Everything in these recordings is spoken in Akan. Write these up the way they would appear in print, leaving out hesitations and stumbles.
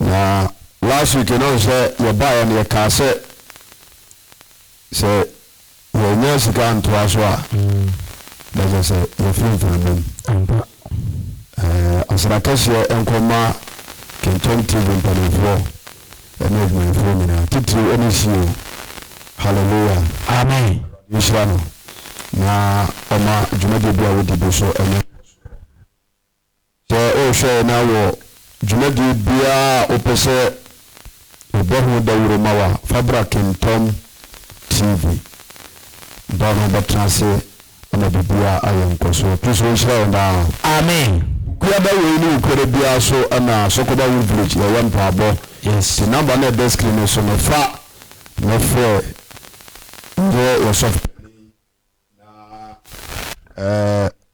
na last week no say your buy and your car say your nurse can to as well. That's say your friend for them. As I can see enkoma Kenton TV in Panafro and make my phone in a title any see. Hallelujah. Amen. Yishano. Na oma jumadi bia wo di so ene. So o share na wo jumadi bia opese obohu da wuro mawa Fabra Kenton TV. Dono batrase ana bibia ayenko so please we share na. Amen. Kuaba we ni ukore bia so ana Sokoba village ya one pabo. Yes. The number na desk screen so no fa no for your soft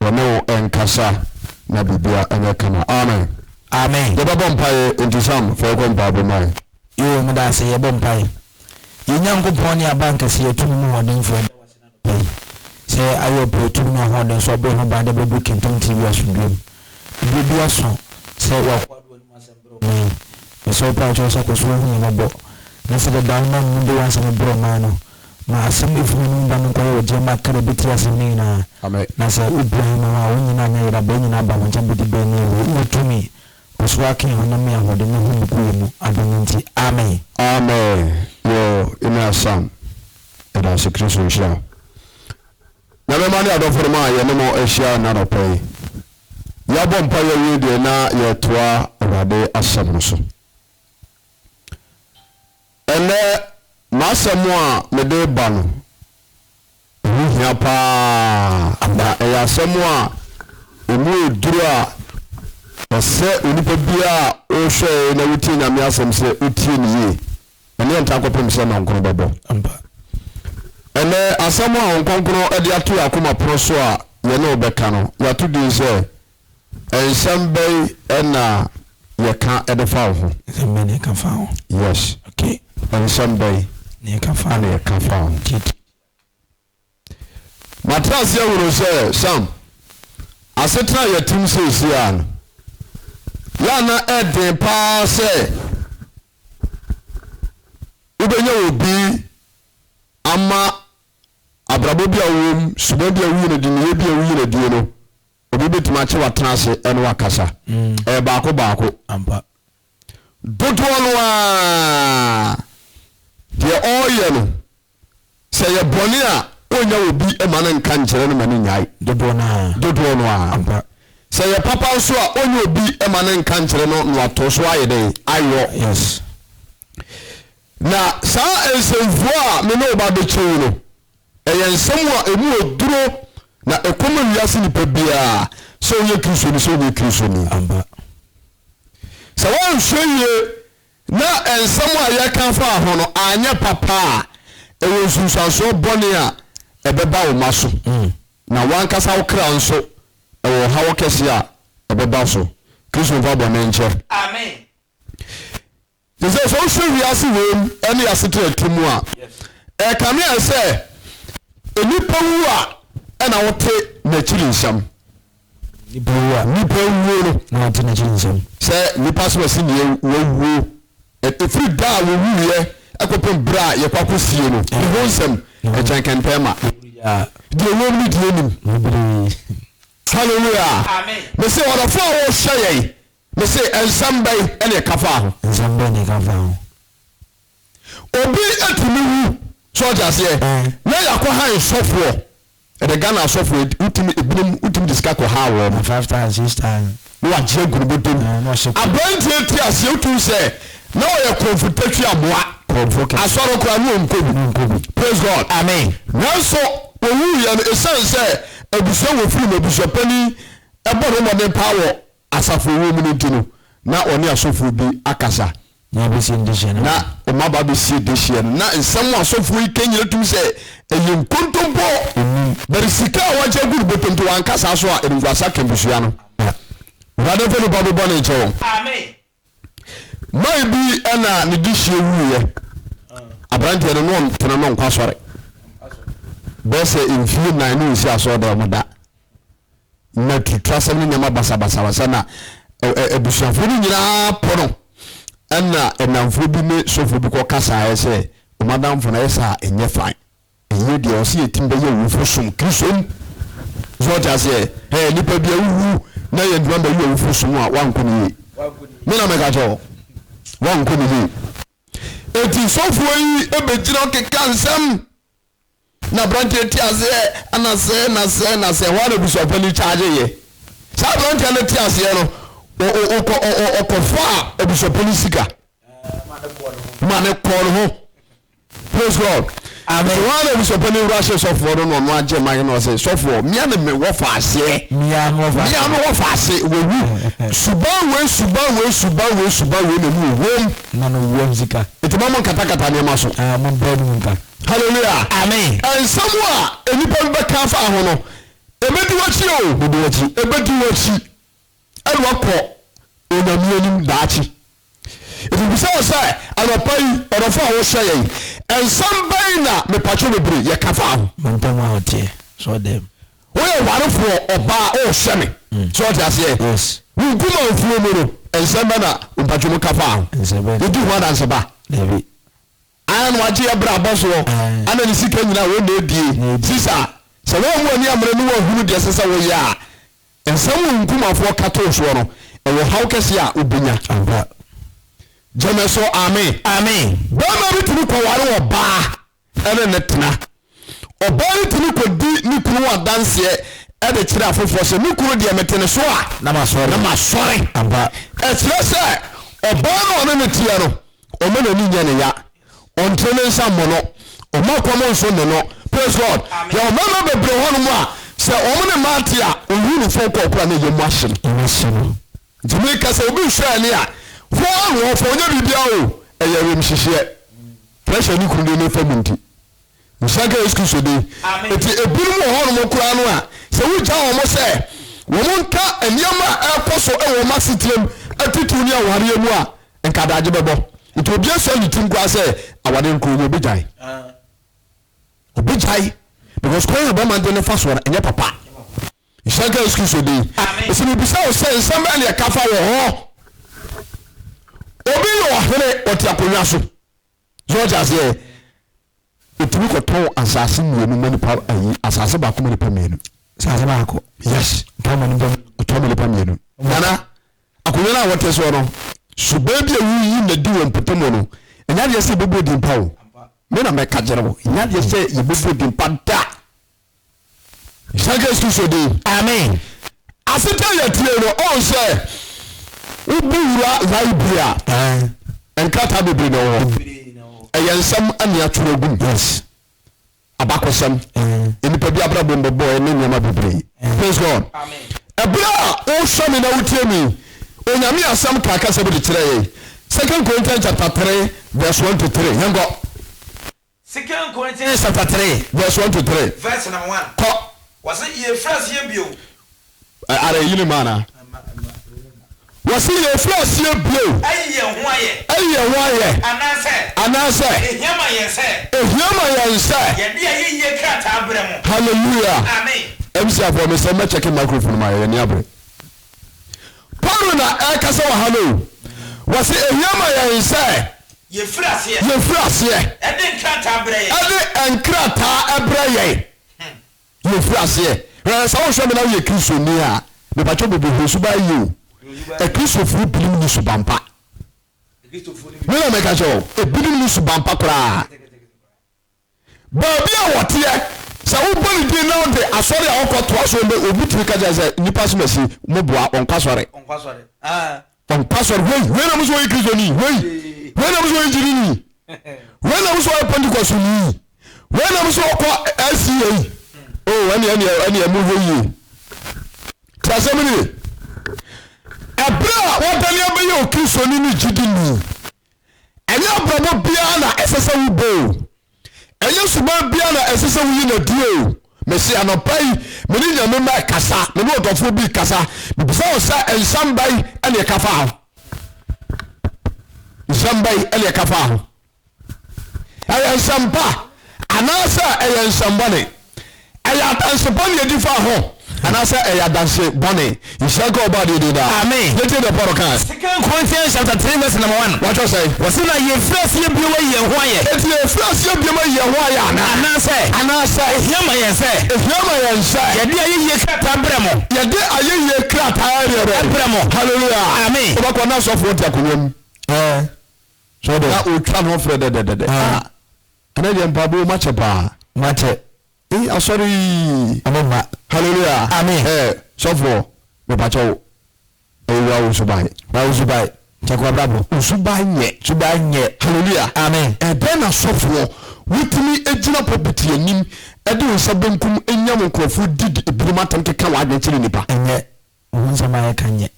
wano enkasa na bibia enekana. Amen. Amen. Yeba bompaye intisam for kompa bomai. Yo mda se yeba bompaye. Yinyangopon ya banka se yetumi mu hoden fo. Se ayo pro tumi mu hoden so bo no bade bebu Kenton TV asundum. Bibi aso se wa kwado ni masembro. So pa cho sa ko so hu na bo. Na se da dalma mu de wa se bro mano. Ma asem ifunu ba no ko je ma kare biti asemi na. Amen. Na se Ibrahim wa woni na na ira be nyina ba mo jambe di be ni wo tumi. Oswaki hona me ahode ne hu ku mu adonti. Amen. Amen. Yo ina sam. Eda se Kristo nsha. Na me mani adofo ma ye ne mo ehia na no pay. Ya bompa ye wi de na ye toa Awurade asem no so. Ene masemu a mede ba no hia pa aba e asemu a emu duru a ose onipa bia o hwe na wuti na me asem se utie ni ye ene nta akopem se na nkono bebo Amba. ene asemu a nkonkoro e de ato akoma pro so a ye na obeka no ya to din se ensembei ena ye ka e de fa ho Zemene ka fa ho. yes Okay. ensembei Ne ka fa ana ye ka fa ho matrasi awuro se sam asetra yatim se sian yana eden pa se ubenya obi ama abrabo bia wom suba bia wi na dinye bia wi na die no obi betima che watrase eno wakasa baako Amba. dodo no a de oye no se ye boni a onya obi emane nka nkyere no mani nyai Dodo no a Amba. se ye papa so a onya obi emane nka nkyere no no ato so aye dey ayo. Yes. Na sa ensemfo a me no ba de chewu no eye nsem a emu oduro na ekoma wiase ni pebia so ye Kristo ni so ye Kristo ni Amba. sa wan hweye na ensem a ye kan fa ho no anya papa e wo sunsanso boni a ebeba wo maso na wan kasa wo kra nso e wo hawo kese a ebeba so Kristo va boni nche. Amen. This so show we as we any asetre timu a e kame ase enipa wu a na wote na chiri nsam Nipa wu no na wote na chiri nsam se nipa so si ne wu free da wo wiye akopem bra ye kwakosie no wo nsam e chankentema de wo mi de nim. Hallelujah. Amen. Me say what for wo hweye me say ensambay ene kafa ho nsambay ne kafa ho obi atumi wu soldiers ye na yakọ han sofo e de Ghana sofo utimi ebinum utimi diska ko ha wo 5 times 6 times wa je gurubo dem abantie ti ase utu se na o ye confrontation aboa asoro ko anu nkobi. Praise God. Amen. Nanso owu ye no esense ebuso wo firi no ebuso pani ebo no modern power asafo wo mu ntino na oni asofo bi akasa na be sin dishena na o maba be si dishena na nsam asofo ikenyere tum se eyin kontompo berisika waje guru botonto wankasa so a engwasa kembusua no rade felu babu bone chewo. Amen. Mai bi ana ne dishie wuye abrante no no tena no nkwasore bese infie na no isi aso da moda na tutrasem ni nyama basa na ebusuafo ni nyina pono ɛna ɛnamfo bi ne sofo bi kɔ kasa ɛsɛ ɔmadamfo na ɛsɛ ɛnyɛ fine ɛyɛ deɛ ɔsi etim bɛyɛ wufo som kristo zɔɔte aseɛ nipa bi awuwu na yɛ ntoma bɛyɛ wufo som a wankɔ ne yie me na mɛka kyɛw wankɔ ne yie eti sɔfoɔ yi ebɛgyina keka nsɛm na aberanteɛ ti aseɛ anasɛ nasɛ wɔn a busuafo ni kyaagye yɛ saa aberanteɛ no ti aseɛ no ɔkɔfa a abusuafo ni sika ma ne kɔɔ no ho praise God amen wɔn a busuafo ni wura hyɛ sɔfoɔ no na ɔno agye maa no ɔsɛ sɔfoɔ mmea ne me wɔfa aseɛ mmea no wɔfa ase wɔwu suban wei na mu wɔm na no wɔm sika eti ma mo nkatakata nneɛma so mo bɛɛ no nka hallelujah amen nsɛm a enipa bi bɛka fa ho no ebedi wɔkyi ɛna wakɔ onyamie nim daakye eti bisa wɔ sɛ anɔpa yi ɔdɔfo a wɔhyɛ yɛn nsɛm bɛyi na mepatwo bebree yɛ ka fa ho mɔntɛm a ɔteɛ so dɛm woyɛ warefoɔ ɔbaa ɔhyɛ me so ɔte aseɛ wonkuma mfuo mu no nsɛm bɛ na mpatwo mu ka fa ho yɛdi ho adanseba ana na wagye yɛ bra abɔ soɔ ana ne sika nyinaa wɔn na edie sisa sɛ wɔn mu ani amena no wɔn hunu deɛ sɛ wɔyɛ a nsɛm nkumafoɔ ka to soɔ no ɛwɔ haw kɛse a obenya gyeme so amen bɛrima bi tumi kɔware wɔ baa ɛne ne tena ɔbaa no tumi kɔdi ne kunu wɔ adanseɛ ɛde kyerɛ afoforɔ sɛ ne kunu deɛ metene so a na masɔre ɛkyerɛ sɛ ɔbaa no ɔne ne teɛ no ɔma n'ani nyɛ ne ya ɔntere ne nsa mmɔ no ɔma kɔm nso ne no praise God yɛ ɔmama bebree hɔ no mu a sɛ ɔmo ne maate a ɔwu no fo kɔkora ne yɛ mu ahye no nti meka sɛ obi nhwɛ ne a fo ahoɔfo ɔnyɛ biribia o ɛyɛ awɛmhyehyeɛ pressure ne kuru de ne fa mu nti nhyɛnka yesu kristo de eti ebinom wɔ hɔ nom koraa no a sɛ wogya wɔn sɛ wɔn nka nneɛma a ɛkɔ so ɛwɔ wɔn asetiem atutu ne awareɛ mu a nkadagye bɛbɔ nti obi asɔ ne tim koraa sɛ awade nkuro obi gyae because kwan yɛ bɛma de ne fa so ɛnyɛ papa nhyɛnka yesu kristo de esi ne bisa wɔ sɛ nsɛm bɛyɛ ne ɛkafa wɔ hɔ obi yɛ ɔhene ɔte akonnwa so zɔɔgye aseɛ etumi kɔtɔn asase mmienu ma nipa ayi asase baako ma nipa mmienu asase baako yes ɔtɔn ma nipa mmienu nana akonnwa no a wɔte soɔ no suban bi a wuyi na di wɔn mpɛtɛm no ɛnya deɛ sɛ yɛbɛbɔ di mpa o me na mɛka gyere wo ɛnya deɛ sɛ yɛbɛbɔ di mpa da nhyɛnka yesu so de amen aseta yɛ tie no ɔn sɛ wobu wura library a nkrataa bebree na wɔ ɛyɛ nsɛm ane atwerɛ gum yes abakɔsɛm nipa bi abrabɔ mbɛbɔ ɛne nneɛma bebree praise God ɛberɛ a wohwɛ me na wotie me onyame asɛm kaka sɛ bɛde kyerɛ yɛ 2 Corinthians chapter 3 verse 1 to 3 yɛnkɔ 2 Corinthians chapter 3 verse 1 to 3 verse number 1 kɔ wɔsɛ yɛfrɛ aseɛ bio ara yini maana wɔsi yɛ firi aseɛ bio ɛyɛ ho ayɛ anaasɛ ehiama yɛn sɛ yɛde ayɛ yie krataa brɛ mu hallelujah amen MC afɔ me sɛ mɛkyɛke microphone ma yɛ ni abrɛ Paulo na ɛkasa wɔ ha no wɔsi ehiama yɛn sɛ yɛfiri aseɛ ɛde nkrataa brɛ yɛn yɛfiri aseɛ sɛ wohwɛ me na woyɛ kristoni a mepatwɛ bɛbɛhwɛ so baa yie o ɛkristofo binom ne subampa mena mɛka kyɛ wo ebinom ne subampa koraa baabi a wɔteɛ sɛ wobɔ ne din na wode asɔre a wokɔtoa so bɛ obi tumi ka kyɛ sɛ nnipa so masi moboa ɔnkwa sɔre wei na mo so wɔyɛ kristoni wei na mo so wɔyɛ gyirini wei na mo so wɔyɛ pentikɔsoni wei na mo so wɔkɔ ACA ɛne mo hɔ yie ti asɛm ne ɛberɛ a wɔdane abɛyɛ okristooni ne gyidini ɛnyɛ abrabɔ biara na ɛsɛ sɛ wobɔ ɛnyɛ suban biara na ɛsɛ sɛ woyi na die o mesi anɔpa yi mene nyame ma kasa mene ɔdɔfoɔ bi kasa bibisa wo sɛ nsamba yi ɛne ɛkafa ho nsamba yi ɛne ɛkafa ho ɛyɛ nsampa anaasɛ ɛyɛ nsambɔne ɛyɛ atansepɔ ne yɛdi fa ho anasa danse bone ishaka obadi de da amen yete the podcast 2 Corinthians chapter 3 verse number 1 what you say wasina ye fresh ye bioma ye ho aye eti ye fresh ye bioma ye ho aye anasa ehiama ye se yede aye krata bremo hallelujah amen obako na so for tia konwam so do na o twa no fre de ana de mpabo mache sorry amama hallelujah amen so for me pacho wa usubai chakwa brabo usubanye hallelujah amen ben na so for witimi ejina property anim ede nsa benkum enyam nkrofo didi ebirmatam keka wa adwenkyere nipa enye unsama ya kanye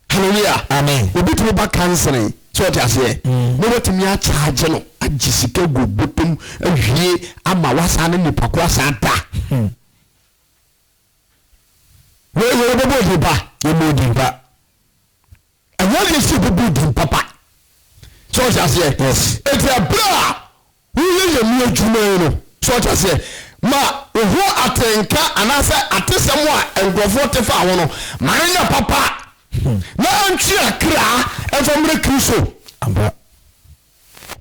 hallelujah amen obitimi ba cancer so what ase no wetimi a charge no agisika go botum ahwie ama wasa ne nipa ko asa da we bobo dimpa and you see bobo dimpa pa so what ase yes it's a bra we mi adwuma no so what ase ma oho atenka anasa atesem a engofo tefa ho no manya papa na antwi akra efomre kristo amba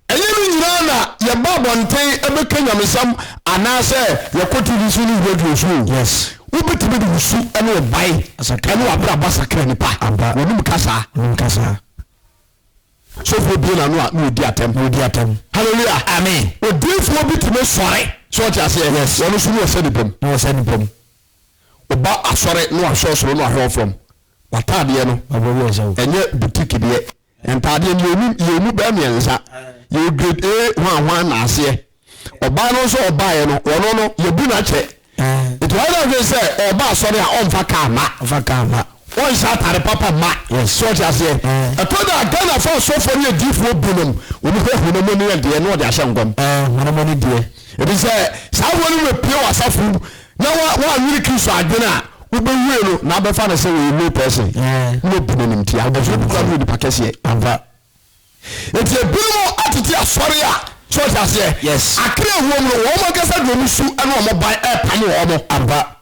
enyinu nyina na ye babonten ebeka nyamesam anase ye kotu bisu ni radio show yes ubetime de bisu ene obai ene wabra basakra ni pa amba wonum kasa so for bi na no a no di atem hallelujah amen odifo bitime sore so what you say yes wono so no se ni pom oba asore no ahwosoro no ahwo from watade no abowo eso enye boutique de entade no yenu ba miensa ye grade A na ase oba no so oba ye no wono no ye bu na che it was not say oba asore a onfa kama on satare papa ma yes so just say I told that Ghana for so for you difo bunum we no hu no money de no de ahye ngom no money de it is say woni we pio asafu na wa nwiri kiso adwena we be we no na be fa na say we no person no bunum ti abazo kwa no de pakese amba it e bunum atiti asore a so just say yes akre hu mo wo mo kasa do musu ana o mo ban e pam wo mo amba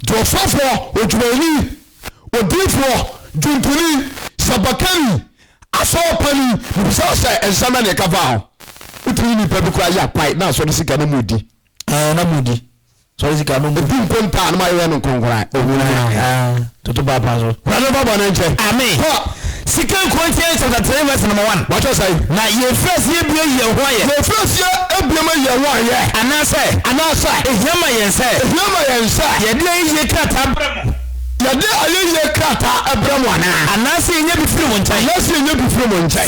Josepho ojumani odifo juntuni sabakani asopani bisasa ensama ne kafa ho utuni ni pebi kwa ya kwai na so sika na mudi na mudi so sika no mudi nkonta na maye no nkonkora toto baba so na baba na nche amen 2 Corinthians chapter 3 verse number 1 what you say na ye first ye bie ye ho aye ye first ye ebiema ye ho aye anasa ehiama yense ye de ye krata bremo yade ayeye krata abramo anase ye bifiri mo nchai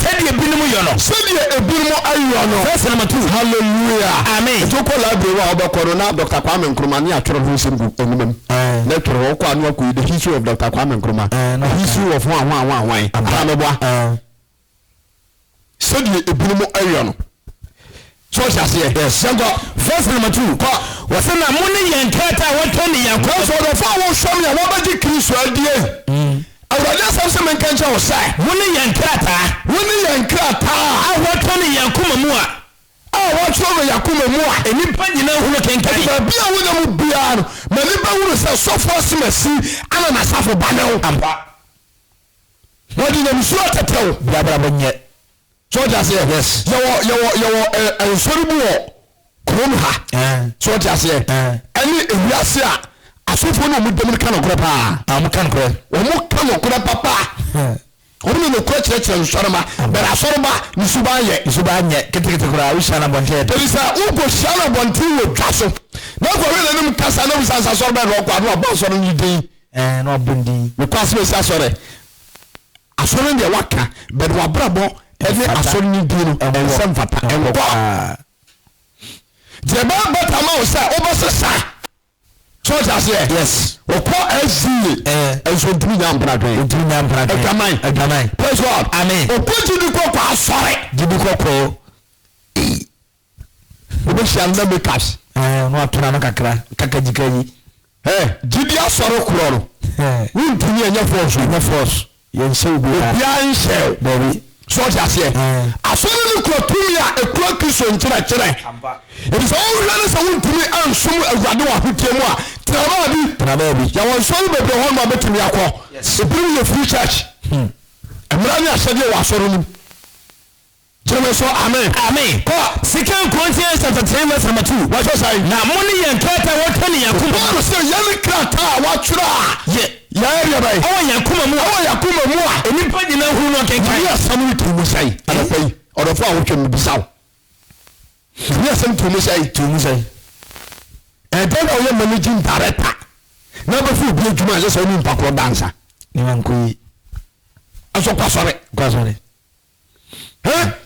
sede ebinum yo no verse number 2 hallelujah amen to ko library wa obekoro na Dr. Kwame Nkrumah ni atworo ho sembu enimem na tworo ko anu akoi the history of Dr. Kwame Nkrumah history of one ameboa sede ebinum ayo no so say yes verse number 2 wasana muni yankata watoni yakwa so do fa wo som ya wabaji Kristo adie awurade asase menkancha wo sai muni yankata awatoni yankuma mu a yakuma mu a enipa nyina hunu kenkan ba bia wo na mu bia no mani ba wuru se sofo simasi ana na safo banew ampa wodi na msuo tetew bia bonye so just yes yo ensoribu wo krom ha so just ani ewiase a asofo no mu dem kan okra pa mu kan okra papa obi no ko chere nsoroma bera soroma nsuba nye ketekete kura usha na bonte telisa ugo shana bonte wo dwaso na ko we nanim kasa na usansa soroma ro kwa no ba soro ni din no bondi we kwase we asore asore de waka bera wa brabo ene asore ni din no ensem fata enko jeba beta ma o sa obosesa so just yes okọ SC enso ntumi nyampra dwen agaman praise God amen okọ jidi kokọ asore jidi kokọ obo shanda makers no atuna no kakra kakajikayi jidi asore kuro no ntumi enya force yense obi ya nse baby so what you say asoro ni ko tumi a ekura Kristo nkyerɛ kyerɛ ebi sɛ ɔhwɛ ne sɛ wontumi ansom awurade wɔ ahotie mu a traba bi ya wɔn sɔre bebe hɔ ma betumi akɔ ebi yɛ free church emra ni ahyɛdeɛ wɔ asɔre nim jẹ́mi sọ amen. amen. kọ́ Second Corinthians chapter 3 verse number 2. wọ́n sọ sáyé. na mo ni yẹn kẹta wọ́n tẹ́ ni yẹn kuma. bọ́ọ̀lù sẹ́ yẹn ni kíláta a wọ́n atwerɛ a. yẹ yẹ bẹ́ẹ̀. ọwọ́ yẹn kuma mu. ọwọ́ yẹn kuma mu a. enipa nyina hu náà kẹkẹ. yìí asẹ́mu ni tùmù sẹ́yìn. adọ́fẹ́ yìí ọ̀dọ̀fọ́ àwọn twẹ́ mi bisaw. yìí asẹ́mu tùmù sẹ́yìn. tùmù sẹ́yìn. ẹ̀dẹ́ náà yẹ managing director. náà bẹ fún ìbílẹ̀ jùmọ̀ àṣẹ sọ ní mpakọ̀ dansa. ní wọn kò yí. aṣọ kwasọ̀rẹ̀.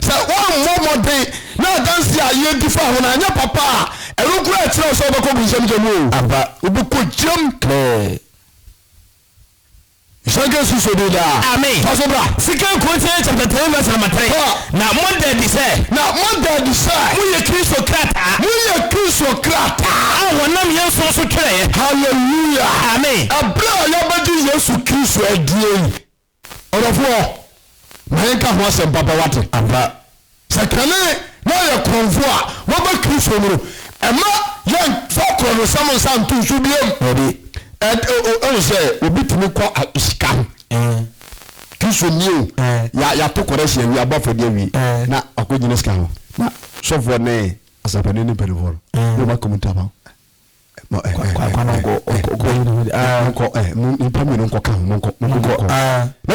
sɛ wɔmmɔmɔden na adanse a yɛdi fa ho no anyɛ papa a ɛno kora ɛkyerɛ sɛ wobɛkɔ nsɛm gyam o aba wobɛkɔ gyam sɛnke susode daa amen faso bra Second Corinthians chapter 3 verse number 3 na modadi sɛ moyɛ Kristo krataa a wɔnam yɛn so so twerɛɛ halleluya amen ɛberɛ a yɛbɛgye Yesu Kristo adie yi ɔdɔfoɔ maye ka ho asɛm papa wate aba sɛ kane na yɛ kɔnfo a wɔbɛ Kristo mu no ɛma yɛn fɔkorɔ no sɛm nsa nto nso biam ɛne sɛ obi tumi kɔ sika ho Kristo ni o yɛato kɔrɛ hyɛ awie abɔ afɔdeɛ awie na akɔgyina sika ho na sɔfoɔ ne asapani ne mpanifoɔ no wobɛ kɔmutaba nipa mi nkɔ kan mo nkɔ na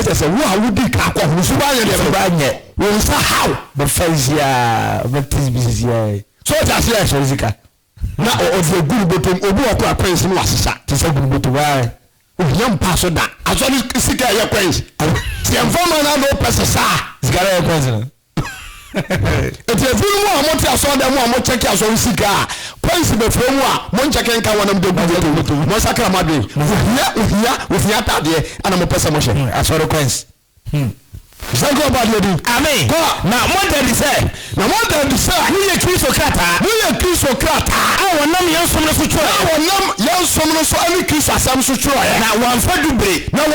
kyerɛ sɛ wo a wodi ka akɔ ho so ba yɛ deɛ wo nsa haw bɛfa zia bɛtis bi zia so ta se ɛhyɛ sika na ɔde guru botom obi wɔ kɔ akwansi no wasesa te sɛ guru botom wa ohia mpa so da asɔre sika yɛ kwansi tiɛ mfama na do pɛsɛ saa sika yɛ kwansi no eti efiri mu a mo te asɔre mu a mo kyɛkɛ asɔre sika a kwansi bɛfrɛ mu a mo nkyɛkɛ nka wɔnam de guru botom mo sakra madwe ohia tadeɛ ana mo pɛsɛ mo hyɛ asɔre kwansi Zango abadi di. Amen. Na modern say. Na modern say. Muye Kristo krata. Muye Kristo krata. Awo nam yan som no so tro. Awo nam yan som no so ani Kristo asam so tro. Na wanfa dubre. Hemo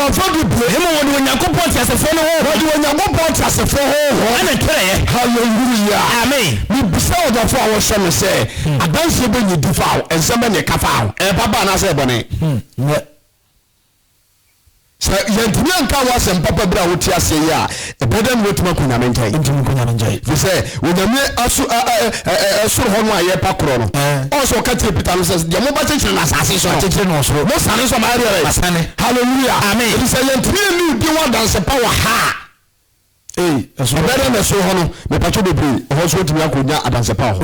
wodi Onyankopɔn tiasefo no ho. Wodi Onyankopɔn tiasefo ho. Ana tere. Hallelujah. Amen. Mi bisa odafo a wo hwe me say. Adanse be nyi difa wo. Ensem be ne kafa wo. Papa na say bone. sɛ yɛntumi anka wasɛm papa bra wote ase yi a ɛbɛda ne wɔtumi akɔ nyame nkyɛe fi sɛ onyame ɛsoro hɔ no a yɛpa korɔ no ɔsɛ ɔka kyerɛ Peter no sɛ deɛ mobɛkyekyere no asase so mo sane so maareɛ halleluya ɛfi sɛ yɛntumi ani wodi wɔ adanse pa wɔ ha ɛbɛda ne soro hɔ no mepatwɛ bebree ɛhɔ so wɔtumi akɔnya adanse pa hɔ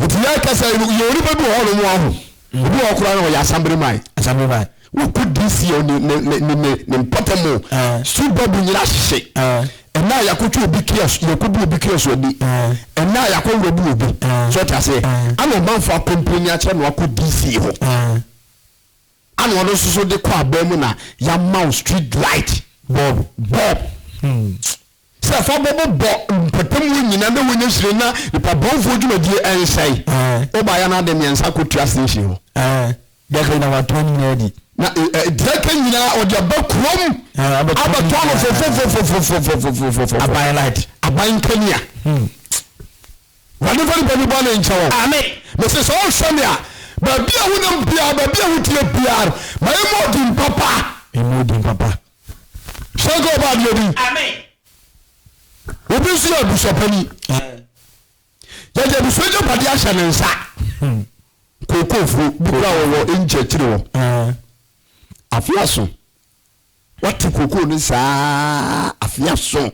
nti yɛka sɛ yɛwonipa bi wɔ hɔ no mu aho obi wɔ kora no wɔyɛ asambere mae woku disi ne mpɔtɛmu subabu nyina hyehyɛ ɛna yakotwa obi kias yakobu obi kias oni ɛna yakowura bu obi so ta se ana ɔmanfo akompani akyerɛ no akɔ disi ho ana ɔno soso de kɔ abamu na yamau street light bob sɛ fa bobo mpɔtɛmu nyina na wonya hyire na nipa bɔnfo dwumadie ɛnsɛe oba ya na de miɛnsa kɔtua station ho dɛkɛ na watɔn nyina di na dɛkɛ nyina ɔde aba kurom abatɔ no fofofofofofofofofo aban light aban kania wade fari bani bɔ ne nkyɛn wɔ amen mɛsɛ sɛ ɔhwɛ me a baabi a wonam bia baabi a wotie bia ma ɛmɔ din papa sɛnka ɔba adeɛ din amen obi nso yɛ abusapani yɛde abusua gyapade ahyɛ ne nsa kokofo bukura wɔwɔ nkyɛkyere wɔ afia so wate koko no saa afia so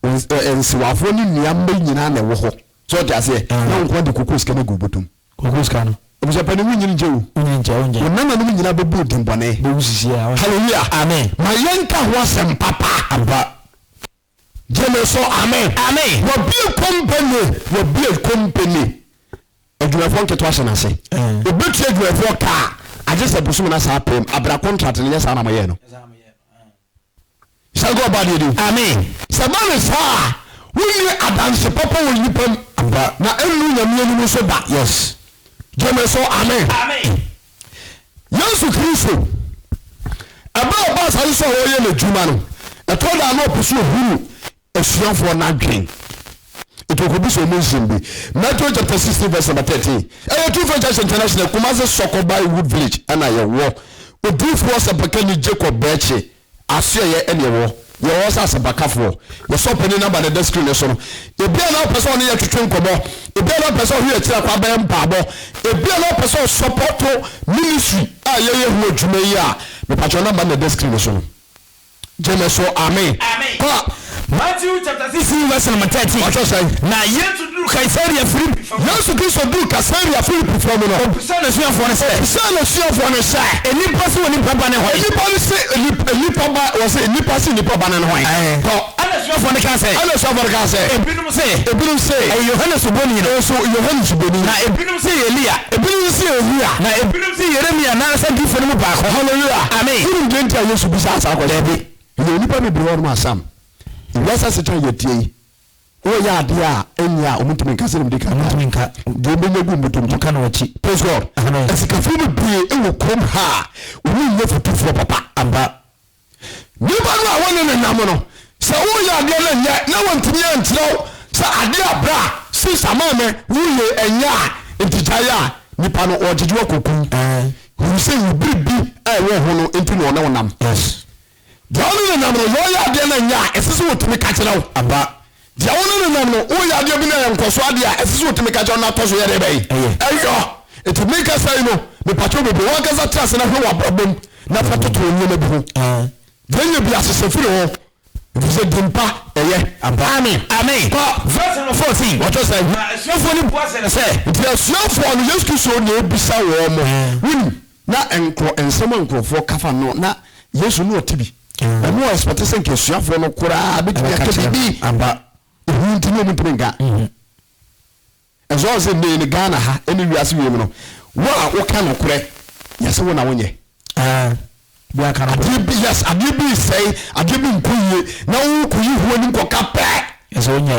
nsiwafo ne nnuamba nyinaa na ɛwɔ hɔ so ɔte aseɛ na nkwa de koko sika no gu botom koko sika no abusapani mu nyini gye wo wɔnana no mu nyinaa bɛbu odimbɔne halleluya amen ma yɛnka ho asɛm papa aba gyeme so amen wɔbie company adwumafoɔ nketewa hyɛ no ase ɛbɛtua adwumafoɔ kaa agye sɛ bosom no saa pɛm abra contract no yɛ saa na mayɛ no sɛ go ɔba deɛ di amen sɛ ma ne saa wonni adanse papa wɔ nnipa m na ɛnnu nyame anim so da yes gyeme so amen Yesu Kristo ɛbɛ ɔba asase so a wɔyɛ n'adwuma no ɛtɔ no pursue huru asuafoɔ no adwen etokobi so mo nsimbi Matthew chapter 16 verse number 13 True Faith Church International Kumasi Sokoba Wood Village ana yewo odifoɔ sapaka ni Jacob Beche aso ye ene yewo yewo sa sapakafo ye so pani number the screen so no ebia na person ne yetwetwe nkomo ebia na person hu yetira kwa ba mpabo ebia na person support ministry a ye hu adwuma yi a me patcho number the screen so no jeme so amen Matthew chapter 16 verse number 13. What you say? Na Yesu duru Caesarea Philippi. Yesu Kristo duru Caesarea Philippi from no. Sana suafo ne say. Sana suafo ne say. Enipa se woni papa ne hoy. Enipa se enipa ba was enipa se enipa ba ne hoy. Ana suafo ne kan say. Ana suafo ne kan say. Ebinum say. Yohanes Suboni no so Yohanes Suboni. Na ebinum say Elia. Ebinum say Elia. Na ebinum say Yeremia na sa di fo ne mu ba ko. Hallelujah. Amen. Uru denti a Yesu bisa asa ko debi. Ye enipa me bi won ma asam. Wasa se tan yetie o ya ade a enya o mutumi nka se ne dika mutumi nka de benye gu mutumi nka na wachi praise God esika fu mu bie e wo kom ha o ni ye fotu fo papa amba ni ba no a woni ne nam no se o ya ade na nya na wontumi antiro se ade abra si samame wo ye enya entijaya nipa no o jeju akokun hu se wo bibi e wo ho no enti no na wonam yes Diawonu na namno yo ya de na nya esese wotumi ka kire wo aba diawonu na namno o ya de bi na yankoso ade a esese wotumi ka kire na toso ye de bai ayo etu me ka sai no me patro bebe wo ka za trase na hwe wa problem na fa toto onye na bi ho denye bi asese firi ho bize dimpa eye aba amen verse number 14 what you say na suafo ni boase ne say the suafo no Yesu Kristo na ebisa wo mo wuni na enko ensema nkrofo kafa no na Yesu no otibi emu expectation ke suafo no kura bi ke bi amba ehunti no mutwe nga ezo ze ne Ghana ha eni wiase wiem no wo a wo ka no kure yase wo na wonye bi aka no bi yes abibi say abibi nkuye na wo kuyi huo ni nkoka pe yase wonye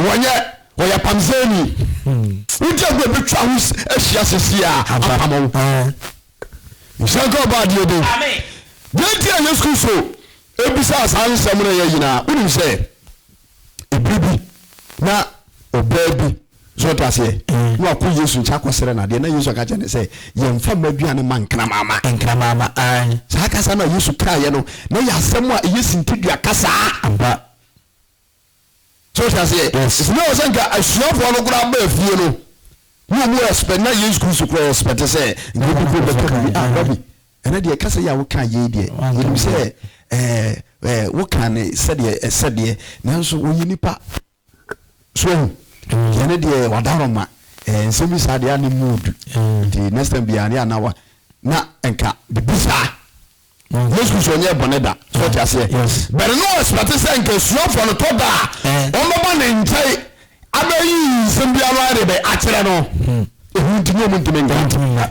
wonye wo ya pamzeni uja go bi twa hu ehia sesi a apamo nsanko ba die do amen Denti a Yesu Kristo ebisa asansem na ye yina unim se ebibi na obabi so tase no akọ Yesu ncha kwesere na de na Yesu aka che ne se ye mfa maduane mankra mama sa aka sa na Yesu kraye no na ya asem a Yesu ntidua kasa amba so tase yes no osanka asuafo no kura ba afie no mu expect na Yesu Kristo kura expect se ngebi ko be ene de kasa ya wo kan ye de yim se wo kan sede nanso wo yinipa so ene de wadaroma nsemi sa de ani mood the next time bi ani anawa na enka bibisa Yesu so nye boneda so ti ase but no expect say enka suafo no to da o mo ba ne ntai abayi nsemi ala de be akere no ehuntinyo muntimenga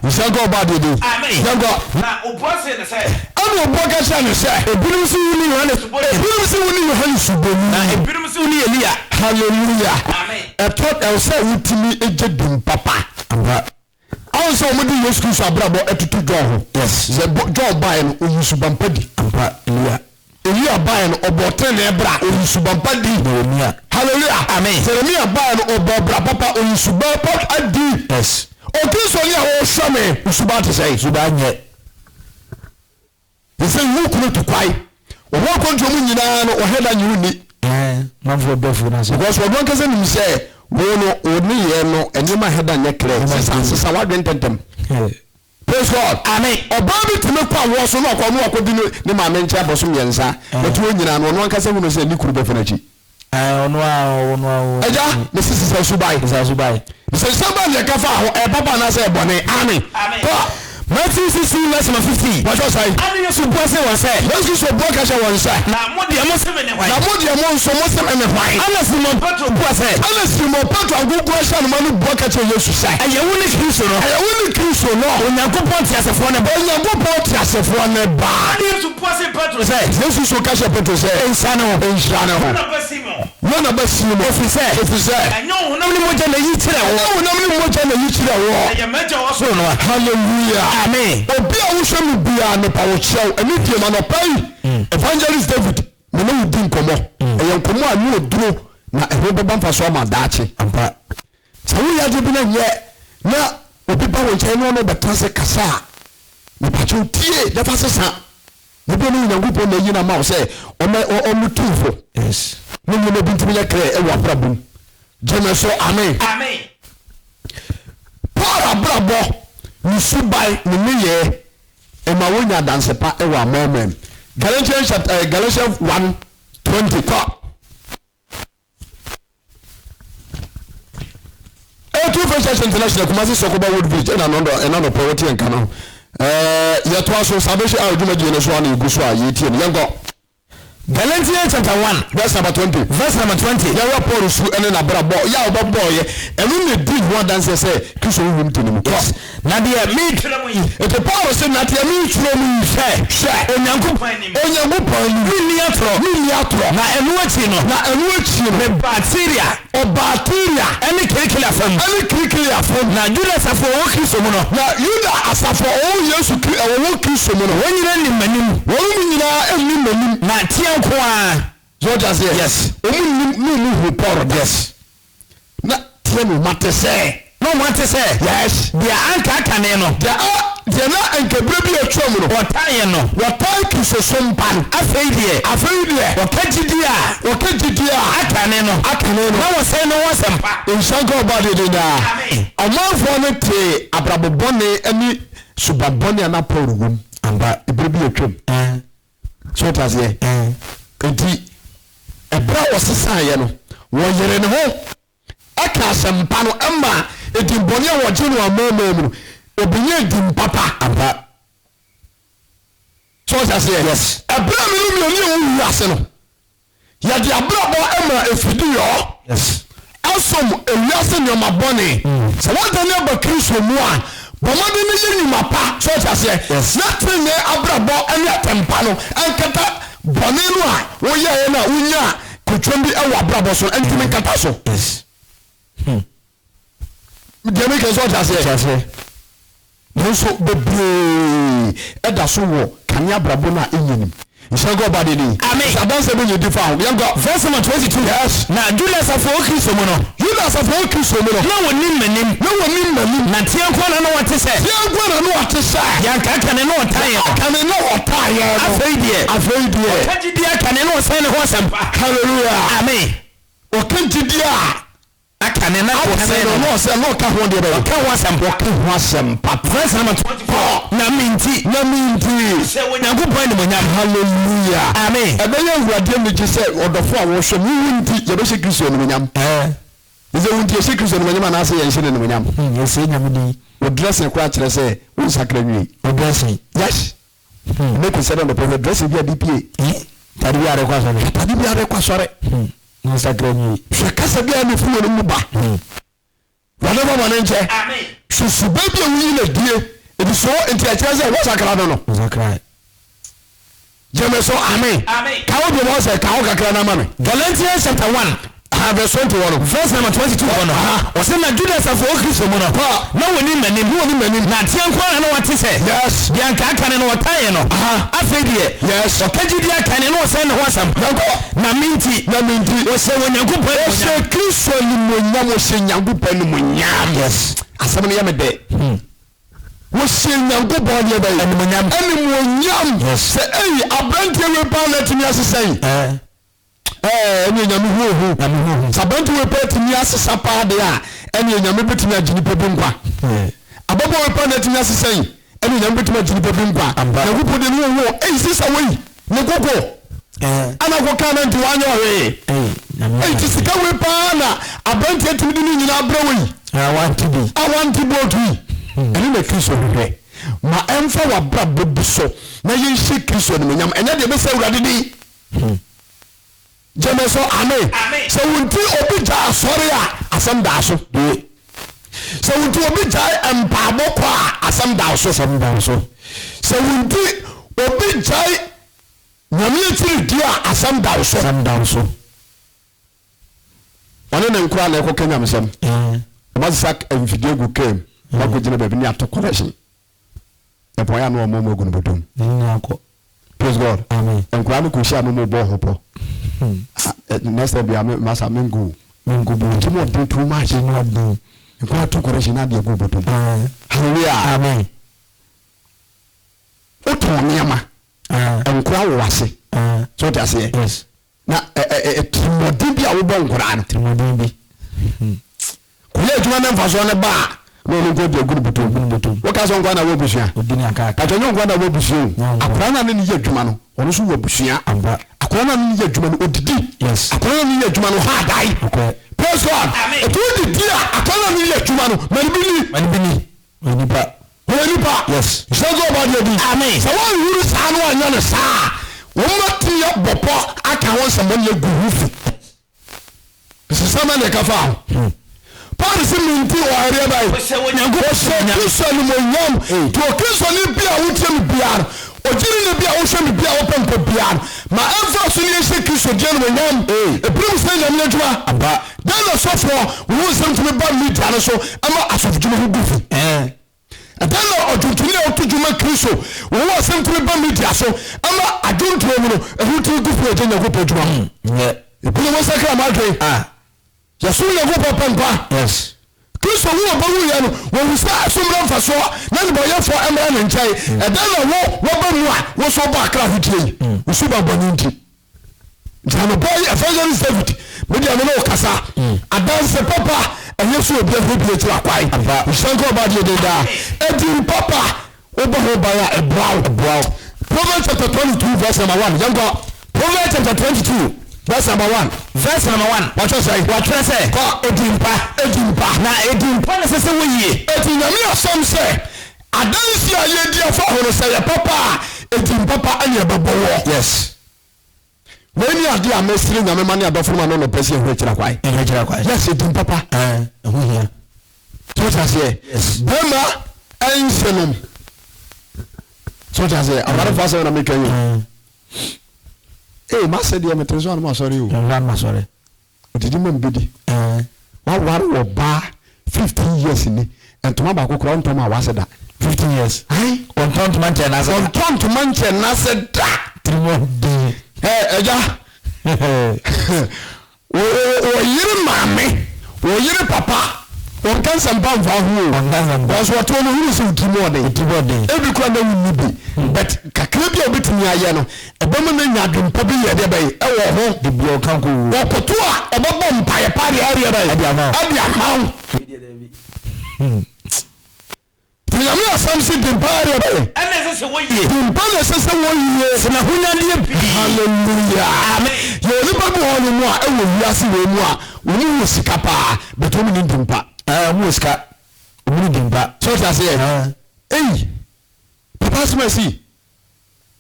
nsango ba de amen nsango na oboase ne say anu oboka sha ne say ebirum si wuni Yohane Suboni ebirum si wuni Yohane Suboni na ebirum si wuni Elia hallelujah amen eto e say wutimi ejedum papa amba also mo di Yesu Kristo abrabo etutu John yes ze John buy no oyusu bampadi amba Elia buy no obote na ebra oyusu bampadi Jeremia hallelujah amen Jeremia buy no obobra papa oyusu bampadi adi yes o Kristo ni awo shame usuba te say suba nye they say you could to kwai o wo kontu mu nyina no o heda nyi uni manfo befu na so because we don kase ni say wo no oni ye no enima heda nye kre sisa wadwen tentem praise God amen obabi teme kwa wo so no akono akodi ni ma menche abosom yensa etu nyina no no kase hu no say ni kuru befu na chi ono eja the sisa subai the sisa le kafa ho e papa na say bone amen Matthew 16 verse 50. What was I? Ani Yesu boase won say. Yesu so boka sha won say. Na mo de mo se me ne hwan. Na mo de mo so mo se me ne hwan. Ana Simon Petro boase. Ana Simon Petro agugu sha no manu boka che Yesu say. Aye woni Kristo no. Aye woni Kristo no. Onyankopon ti asefo ne ba. Onyankopon ti asefo ne ba. Ani Yesu boase Petro say. Yesu so ka sha Petro say. Ensane ho. Na ba Simon. Na ba Simon. Ofise. Anyo honam ni moja na yi kire wo. Honam ni moja na yi kire wo. Aye meja wo so no. Hallelujah. Amen. Obi a wo hwe mu bia ne pa wo chew eni die ma no pai evangelist David me no di nkomo e nkomo a no duro na e beba mfa so ma daache ampa so wo ya de bi na ye na obi ba wo nche no no beta se kasa me pa cho tie da fa sesa me be no nyankopon na yina ma wo se o mutufo yes no no bi ntimi ya kre e wa brabum jeme so amen para brabo ni subai ni meye e ma wonya danse pa e wa moment Galatians 1:20 top. First International Kumasi Sokoba Woodbridge and another poverty and canon. Yet was so Sabish out to the Swan Guswa Yeti and Yango. Galatians chapter 1 verse number 20. Verse number 20. Yawa Paul su and then a brabo ya boy and when they did one dance say Kiso him to them. Yes. Nadia meet if the power said not ya meet from share onyanko miniatro na enuachino me bacteria any curricular form na Judas afo o Kristo mu no na Judas asafo o Yesu Kristo mu no wonyina ni manim na tia nko a George say yes omu report yes na tia no matese no matese yes dia anka kane no dia na anka brebi atwam no wotaye no wotaye Kristo sompan afeidie okagidia akane no na wo say no wasempa inshanko body de da amanfo no te abrabobone ani subabone ana porugum amba brebi atwam so tas ye enti ebra wosesa ye no wo yere ne ho aka sempa no amba edi bone a wo ginu amama mu obinye dim papa amba so tas ye yes ebra mi no mi ase no ya di abrabo ema efidi yo yes asom ewiase ne mabone so what any about Kristo mu a bomade ne yini mapa so tas ye nothing ne abrabo ene atempa no ankata bone no a wo ye na unya kotwombi ewa abrabo so entimi kata so yes Demi ke so tas ye so bebe eda so wo kanya abrabo na enyenim Inshango body ni. Amen. Saban se be you different. We go verse number 22. Yes. Na Judas afo Kristo mu no. Judas afo Kristo mu no. Na woni manim. Na tie nko na no wate se. Tie nko na no wate se. Ya kaka ne no otaye. Kane no otaye. Afeidie. Okagidia kane no se ne ho sampa. Hallelujah. Amen. Okagidia akane na ko se no ka ho de be. Ka ho sampa. Verse number 24. Na minti. Se wonyankopon ni monyam. Hallelujah. Amen. Ebe ye nwade mi ji se odofo a wo hwe mi wunti ye be se Kristo ni monyam. Ze wunti ye se Kristo ni monyam na se ye nhye ni monyam. Ye se nyam di. O dressing kwa kire se wo sakra nwi. O dressing. Yes. Make us say the prophet dressing bi adipie. Tadi bi are kwa sore. No sakra nwi. Hwe kasa bi ani fu no mu ba. Whatever man nche. Amen. Susu baby wi na die. Ebi so enti a kire se wo sakra no. Sakra. Jemeso amen. Amen. Kawo bi mo se kawo kakra na ma me. Galatians chapter 1 verse 21 verse number 22 ono wose na Judas afo Kristo mu no na woni manim na tie nko na wate se yes bianka aka ne no wataye no afedie yes okagidi aka ne no wose ne ho asam na minti wose wonyankopon wose Kristo ni monyam wose nyankopon ni monyam yes asam ne yamede wose nyankopon ni be ni monyam se abrantie we pa na timi asesan eni nyame hu sabantu we peti ni asesa pa de a eni nyame betimi agini pebi nkwa ababo we pa na timi asesan eni nyame betimi agini pebi nkwa na gupo de no wo sisa we ne gogo ana ko kana nti wanyo we ti sika we pa na abanti etimi de ni nyina abra we I want to go to eni na Kristo hwe ma emfa wa bra bobuso na yenhye Kristo ne nyam enya de be se urade di Jemeso amen. So wunti obi ja asori a asam da so. So wunti obi ja empabo kwa asam da so. So wunti obi ja nyame tiri dia asam da so. One na nkura na ekoka nyam sam. Masak enfidie gu kem. Ba ko jina baby ni ato collection. E boya no mo gu no bodom. Ni akọ. Praise God. Amen. Nkura no ko hia no mo bo hopo. next time be masa mengo bu timo do too much no do nko to correction na de go botom hallelujah amen oto niama nko awase so that say yes na timo bi a wo bon nkora no timo bi kuye juma na mfaso ne ba no no go de good botom wo ka so nkwa na wo busua odini aka ka to nkwa na wo busua akora na ne ye juma no ono so wo busua amba akora na ne ye juma no odidi yes akora na ne ye juma no ha dai okay praise God to odidi akora na ne ye juma no mani pa yes so go about you amen so one who is anu anya ne sa wo mati ya bopo aka won se mo ye guhufu se sama ne ka fa Paul se minti o area bai nyango so ni mo nyam to Kristo ni bia wo tiem bia ojiri ni bia wo hwe bia wo pempo bia ma emfa so ni se Kristo die no nyam ebrum se nyam na djuma aba dan no so for wo sem tumi ba mi dia no so ama asof djuma ho gufu dan no ojuntuni o to djuma Kristo wo sem tumi ba mi dia so ama aduntu mu no ehu tu gufu e nya go pe djuma ebrum mo sakra ma dwe yasu ye go papa yes Kristo wo ba wu ya no wo sa asomra mfa so na ne boye fo emra ne nchai e dan no wo ba mu a wo so ba akra hudie wo so ba boni nti jano boy evangelist David media no kasa adanse papa yesu obi ehobie ti akwai usanko ba de da edi papa wo ba ho ba ya ebra Proverbs chapter 22 verse number 1 yango Proverbs chapter 22 verse number 1 what you say ko edimpa na edimpa na sese wo yie etinyame asom se adansi aye dia fa ho se ya papa edimpa pa anya bebowo yes when ade a mesiri nyame mane adofo ma no pese ho kira kwai yes edimpa pa ho hia so that say yes bema ensenum so that say abara fa se na make you masa dia metrezo anu masori o masori odidi mbedi wa ware wo ba 15 years ni entoma ba kokoro ntoma waseda 15 years on ton manche na seda trimodi eja o yiri mame o yiri papa on kan samba mfa hu o so to no hu so trimodi ebi kwa na wu bi but kakra bi obetumi aye no ebema na nya dwempa bi ye de bai ewo ho de bi o kan ko wo koto a obebo mpaye pare area bai adi ama Tiyami asamsi dimpare bai ene se wo yie dimpare se wo yie na hunya de hallelujah amen yo ni babu ho mu a ewo wiase we mu a woni wo sika pa betomi ni dimpa mu sika woni dimpa so ta se papa smasi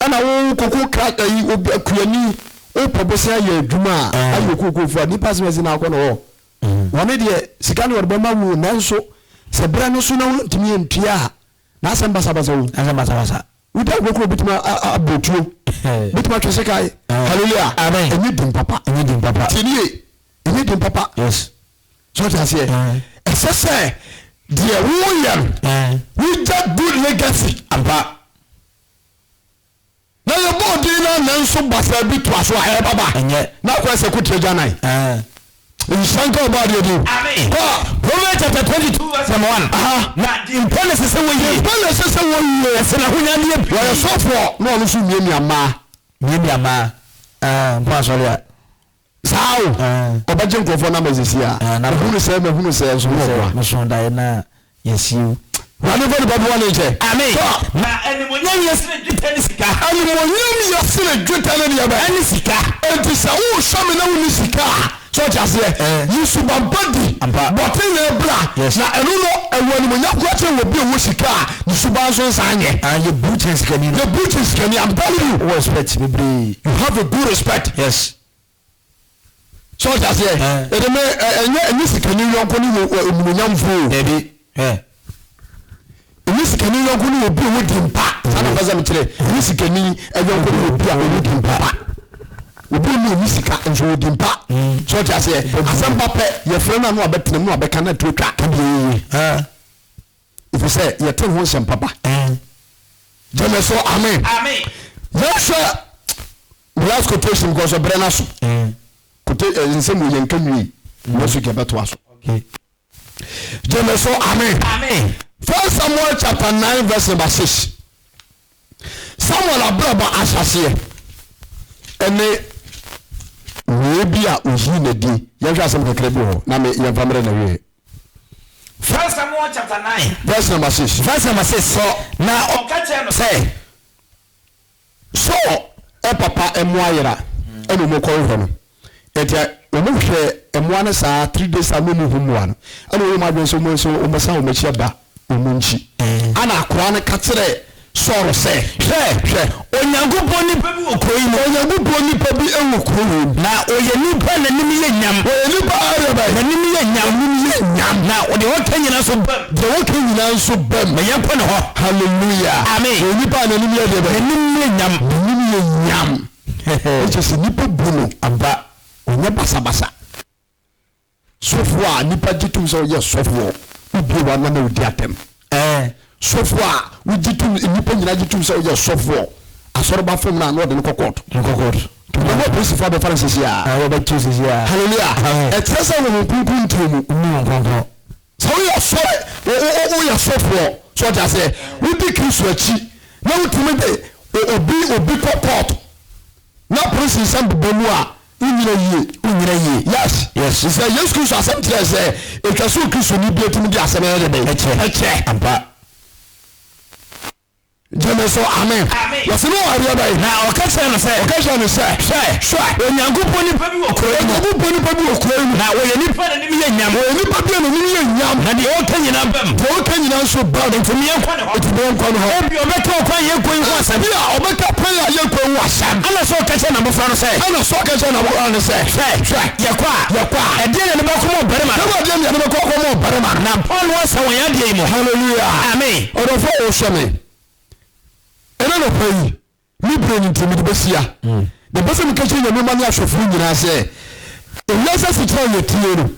ana wo koko krata yi obi akuani o pobose aye adwuma ayo koko fu ani pass smasi na akọ no woni de sika no orba mawu nanso se bra no so na ntimi entua na asamba sabasa uda koko bitima abotuo bitima twese kai hallelujah amen eni dim papa tinie eni dim papa yes so ta se esese de wo yan we just good legacy amba na your body na nanso basa bi to aso aye baba na kwa se kutre janai Inshanka about you do. Amen. Proverbs chapter 22 verse 1. Na impone se wo yie. Impone se wo yie. Se na hunya ne bi. Wa so for no no so miemi ama. Mpa sorry a. Sao. Obaje nkofo na mazisi a. Na hunu se so wo. No so dai na yesiu. Wani fo babu wani che. Amen. Na animonyam yesere dwetani sika. Animonyam yesere dwetani ya ba. Ani sika. Enti sa wo hwame na woni sika. So just you body but in the bra na enu no ewani mo yakwa che wo bi wo sika ni suba so sanye and your boots can I'm telling you respect me you have a good respect yes so just me enye sika ni yonko ni emunyam fo ebi enye sika ni yonko ni obi wo dimpa sana baza mitire enye sika ni yonko ni obi a wo dimpa obi ni sika enso dimpa so just asamba pe ye frena no abetena no abeka na to twa ka bi if you say ye ten ho sem papa jeme so amen amen yes last quotation because of Brenna so in some way you can read also get better also so amen. First Samuel chapter 9 verse number 6. Samuel abraba asase ene we bia oyi na di ye hwa asem kekere bi ho na me ye famre na we. First Samuel chapter 9 verse number 6. verse number 6 so na okache no say so papa emuayera ene mo ko ho no etia omo hwe emuana sa 3 days amu mu humwa no ene wo ma dwen so mo so o masa o machia ba omunchi ana akora ne katere soro se hwe onyankopon nipa bi okoi no onyankopon nipa bi enwokoro na oye nipa na nim ye nyam oye nipa areba na nim ye nyam na ode woka nyina so bam de woka nyina so bam me yempo ne ho hallelujah amen oye nipa na nim ye de na nim ye nyam eche se nipa bunu aba onye basa sofo a nipa gitum so ye sofo ubi wa na odi atem sofo a ujitum nipa nyina gitum so ye sofo asoroba fam na no de kokot to the police for the Francis ya hallelujah etresa wo kunkun tumu so ye so o ye sofo so ja say udi kristo achi na utumi de obi kokot na police sam bemu a unyira ye yes he said yes Christ asem tire say etwaso Christ ni bi etum di asem ere be eche ampa Jemeso amen was no area by na occasion no say onyankopon nipa bi okoro na oye nipa na nim ye nyam na de oka nyina bam so bad to me enko ne ho obi obeka okwa ye koi ho asam bia obeka prayer ye koi ho asam ana so occasion na bofra no say ye kwa e de ne ba ko mo barema na Paul was so ya de mo hallelujah amen odofo o sheme ena no pay ni broni ntimi de besia de bese mi kache nyame mani asofuru nyina se elasa sitro ye tiero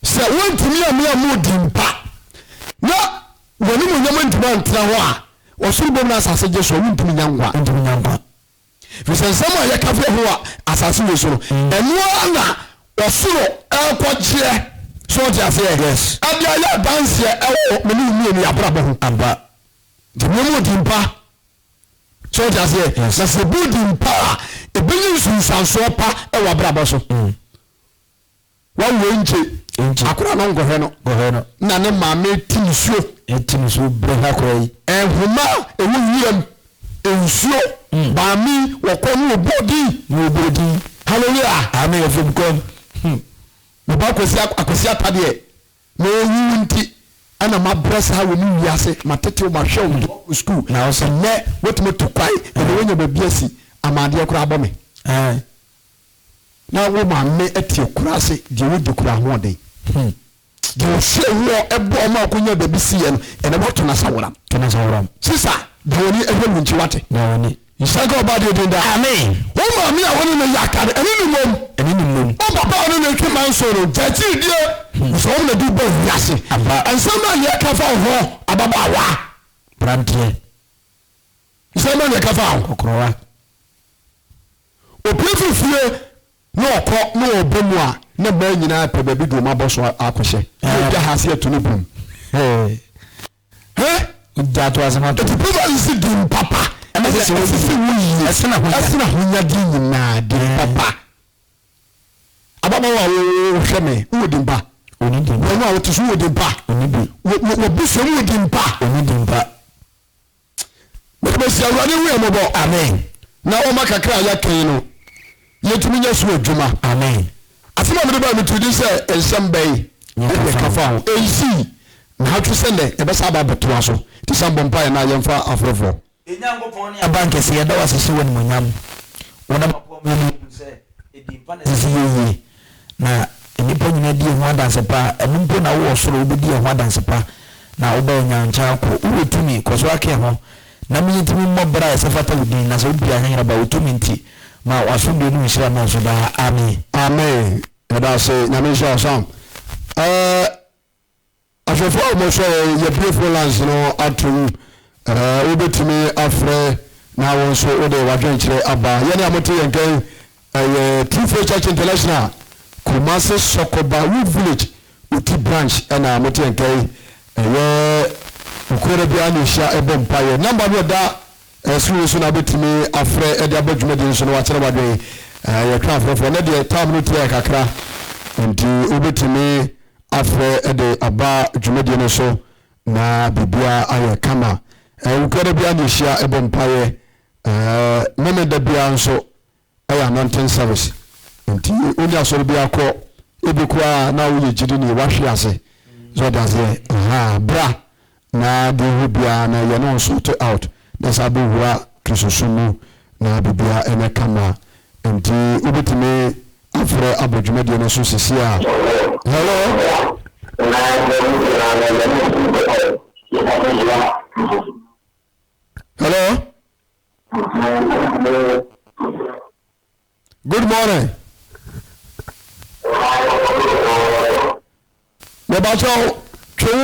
se wontimi amu dimpa na woni mo nyama ntima ntra ho a osuru bom na asase je so wontimi nyangwa fisensama ya kafe ho a asase we so eno na osuru ekogye so dia se yes abia ya dance e meni ni abrabo ho amba de mo dimpa so just here na se building power e benyin sunsanso pa e wa brabo so wa wenche akura no ngohe no na ne maame tinsuo breka koi e huma e wuyiem ensuo baami wo kono obodi hallelujah amen of God ba akosi atade no yinti ana mabrasa ha woni wiase matete o mahwe o school na o se ne wetime to kwai e wonya babiasi amade akura abome na wo ma me etie kurase de wo de kura ho de de o se wo ebo ma akonya babisi ye no ene boto na saworam sisa de woni ehwe nchi wate na woni isaga oba de dinda amen wo ma me a woni no yakare eni ni mom o papa woni no twe man so no jati die so na du ba wiase ansama ne kafa ho ababa wa brantie nsama ne kafa ho okrowa opifu fie no okọ no obomu a na ba nyina pe ba bi do ma boso akohye e ja hase atunu bum jato asema to people is dim papa and this is we asena hunya di na di papa ababa wa wo hweme wo dim ba oni dim wo wa to so wo dim ba oni bi wo bi so wo dim ba oni dim ba me si awani we mo bo amen na o makakra ya kan no yetumi nya so adwuma amen asema me ba me tudi se ensem bai e kafa ho ensi na hatu sende e be sa ba beto aso ti sambo mpa na yemfa afrofo enyankopon ne abanke se yeda wasese woni monyam wona mapom ni se edimpa na sisi yeye na enipa nyina die ho adanse pa enumpo na wo soro obedi ho adanse pa na wo ba nyancha ko wotumi koso ake ho na miyintimi mobra e sefata wudi na so bia hanyara ba wotumi nti ma waso de nu hira na so da amen amen yada se nyame sha sam afofo mo so ye beautiful lands no atum obetumi afre na won so o de wadwen kire aba ye ne amote yen kan True Church International Kumasi Sokoba Wood Village uti branch na amote yen kan ukore bia ni hia ebo mpaye number no da so na betimi afre e de abadwumadi so no wa kire wadwen ye kan afre na de time no tie kakra nti ubetimi afre e de aba dwumadi no so na bibia aye kama ukore bia ni hia ebo mpaye meme da bia nso aya anointing service nti onya so bia ko ebekwa na wo yegiri ni wahwe ase so that's it bra na de bia na ye no so to out that's abu hura krisosumu na bibia ene kama nti obetime afre abodwumade no so sisia hello hello good morning me ba cho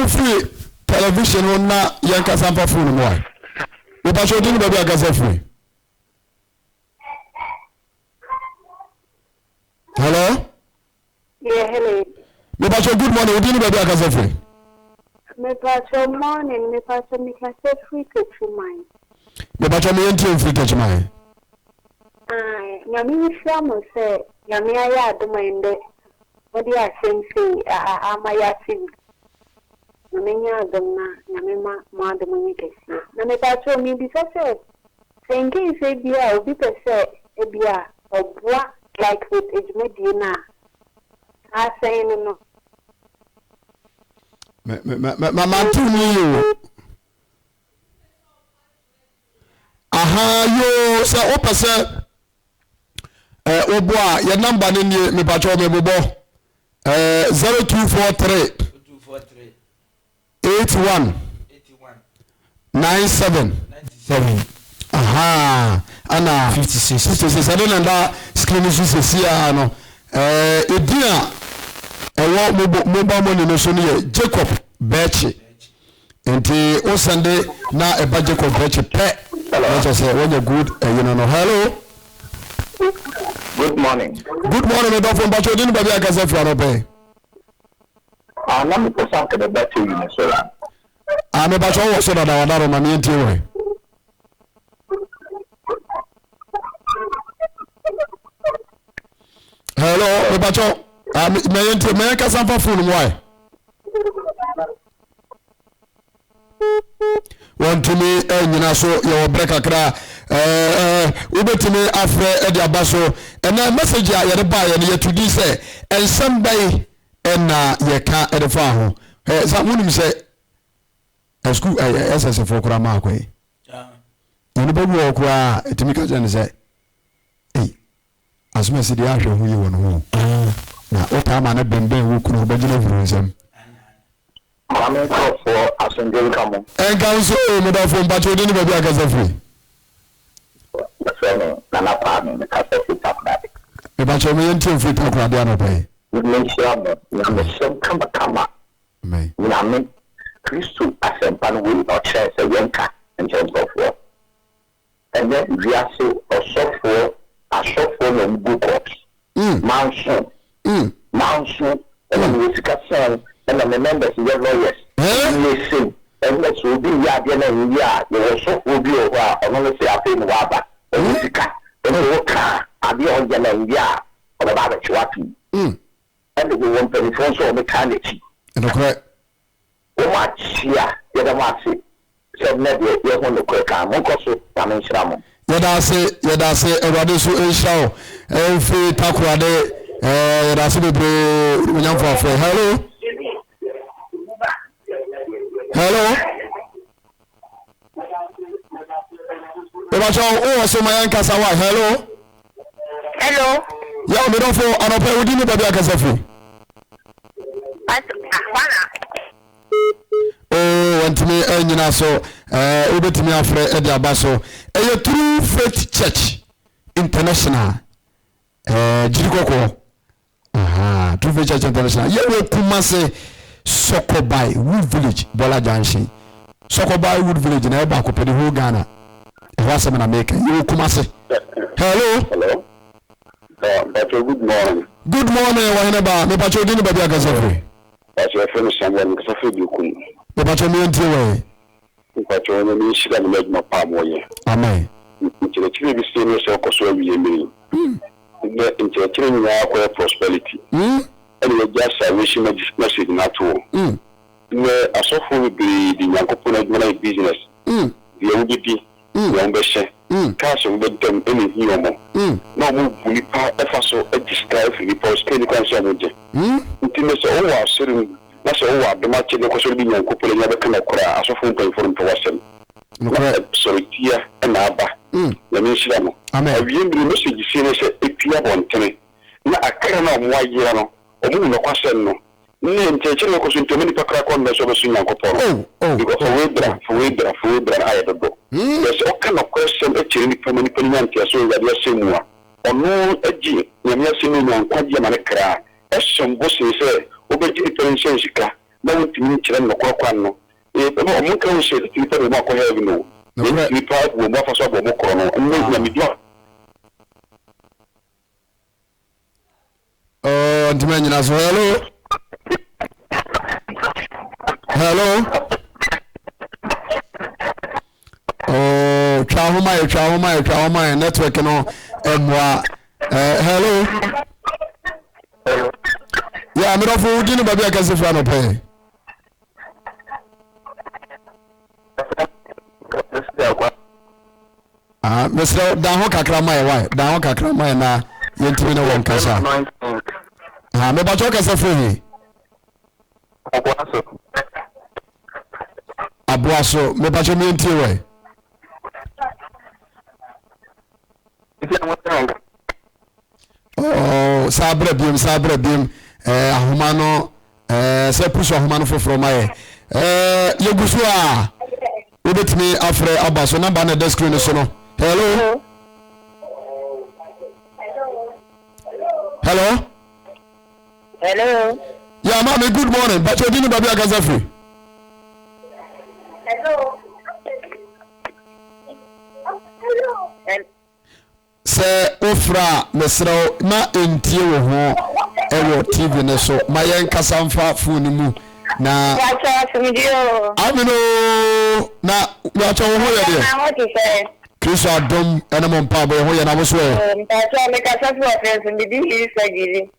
free television on na yanka sampa phone mo ai me ba cho dinu ba bi agasa free hello yeah hello me ba cho good morning dinu ba bi agasa free me ba cho morning me ba cho me ka se free to mine me ba cho me yenti free to mine nyami shamu se nyami aya adumende wodi asensi amaya sin namenya adumna nyami ma adumunyi kesi na me pacho mi bi se sengi se bia obi pese ebia obwa like with ejmedi na asen no ma tuni yo aha yo se opese oboa your number ni me pacho me bobo 0243 81 97 aha ana 56 I don't know screen is sia no edina ewo mobile money no so ne Jacob Bechi enti o sende na eba Jacob Bechi pe let's say when you good you know hello good morning me don from Bacho dinu ba bia gasa fi anope na me person ke be to you so la me Bacho wo so da wadaro ma me ntie we hello me Bacho me ntie me ka sampa phone mo ai want to me nyina so your break akra ubetime afre e dia baso na message a ye ba ye ne yetudi se ensem bai na ye ka e de fa ho sa munim se school SS for kura ma akwai ne ba bu okwa etimi ka jane se asuma se dia ahwe hu yi wono ho na o ta ma na bemben wo kunu ba gina vuru nsem Mame for asengel kamo enkanso me da fo Bacho dinu ba bia gasa free na na pa me ka se tapdade me Bacho me yenti free takura dia no pai me shamo na me sem kama me na me Kristo asempan we o che se yenka nje for and then we are so asofo no book mansion and we discuss and the members of the lawyers listen and let's will be ya na ya you so will be over on say afi no aba musika and we ka abi on ya na ya on the baba chwatu and we want to phone so me kan echi and correct o ma chia ya da ma se se na de ye ho no kweka mo ko so ta me nshira mo yada se erade so enshao enfi takurade yada se bebre unyamfo afre hello Bacho o so mayan kasa wa hello ya me don fo anope odi ni baby akasa fu wantimi nyina so obetimi afre e dia baso e True Faith Church International jirikoko True Faith Church International ye we Kumasi Sokobai Wood Village Bola Junction Sokobai Wood Village na e ba ko pedi ho Ghana what's na make you kuma se hello good morning. Good morning, Wahinaba. Me pacho dini baby agazafre. Pacho efemi Samuel nkasafre bi kun. Me pacho mi enti we. Me pacho mi shida mi medma pa moye. Amen. Nchire bi se no se okoso awiye mi. Nchire ni ya kwa prosperity. Ani we just salvation message na to. Me asofo bi di Nyankopon adwuma business. Di ewudi ya mbehye. Cash we dem eni hiyomo. No mo bulipa efaso describe the post clinical science. Ntime so o wa sirin na so o wa de ma chede ko so bi Nyankopon nya be kana kura asofo mpan for mpa wasem. So tia na aba. Na mi shira no. Awie mi message fi ne se epia bontene. Na akara na mo ayira no. O mu no kwasem no. Ne ntechire ko so ntome ni pakra ko na so be so Nyankopon. Because we bra ayedo. Yes, o kana question e chiri ni pamani panyanti aso ya semua. Ono eji nyamia sinu nyankwaje mane kra. Esombo se obeji pension sika. Na wotimi chire no kwakwan no. No omun kan se ti pe mo ko heaven no. Ni pa wo mo fa so bo mo kro no. Nne na medio. Ntime nyina so hello. Chahoma network no emwa hello yeah me do udi no baby akase fra no pay Mr. Dan ho kakra mai na yentimi no won kasa me ba choka se free Abuaso me ba cho mi enti we sabre biem ahoma no se puso ahoma no foforo maye yegusu a obetimi afre abaso number na desk screen so no hello yeah mama good morning but you didn't baby agazafri se ofra mesro na entie wo ho ewo TV ne so mayen kasamfa phone mu na amino na wacho wo ye de Kristo adom ena mo mpa bo ho ye na bo so e mpacho me kasafu offense ndi di sagiri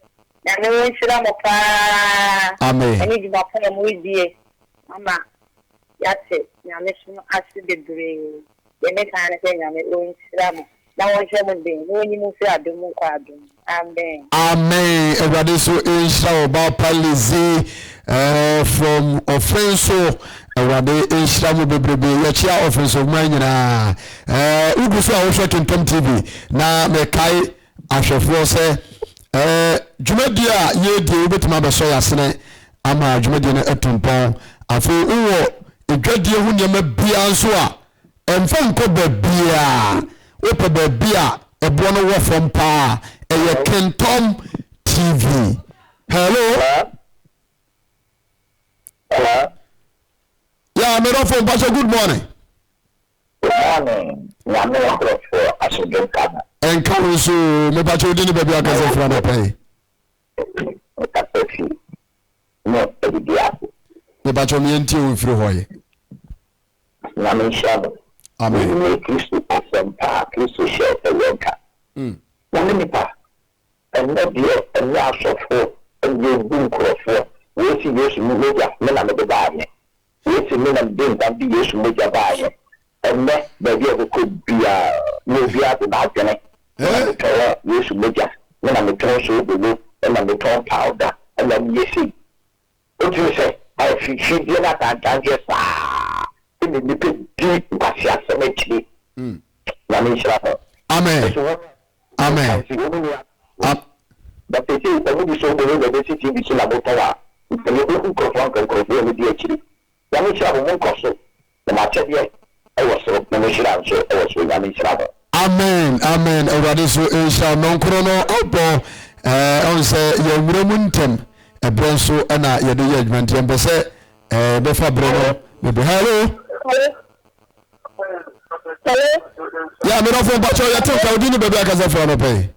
na me won shira mo pa amen ani di ba pa mo die mama yate na me so aside dure ye me kan se na me won shira mo na won share mo bin won ni mo fi adom ko adom amen everybody so insha oba palizi from offenso everybody insha mo bebrebe ya chia offenso manyina uguso a wo shokin tom TV na me kai ahwefo se dwumadi a ye die obetima be so yasene ama dwumadi na atumpon afo uwo edwadie hu nyama bia nso a emfa nko babia ope babia ebo no wo from pa eye Kentom TV hello yeah me do phone pastor good morning na me do for asogem kana enka so me ba cho di ni babia ka se fra na pay no ebidia me ba cho me enti o firi hoye na me shaba amen me Kristo asempa Kristo share ewenka na me pa enne dio enne asofo enne bunkrofo we si Yesu mu meja me na me de baanye we si me na de nta bi Yesu meja baanye enne baby ko bia no bia de ba tene Yesu meja me na me tro so obo na me tro powder na me yesi o ti se I fi dia na kan je sa ni ni pe di kwasi asemechi na me shira amen amen but they say that we show the city we should have power and you can control with the actually that we shall one cost the match here I was so no should have so I was with amen already so insha non krono obo on say your muntem e bronso na ye do judgment em be say be fa breno be hello Yeah, me don't but you think I didn't baby akasa for no pay.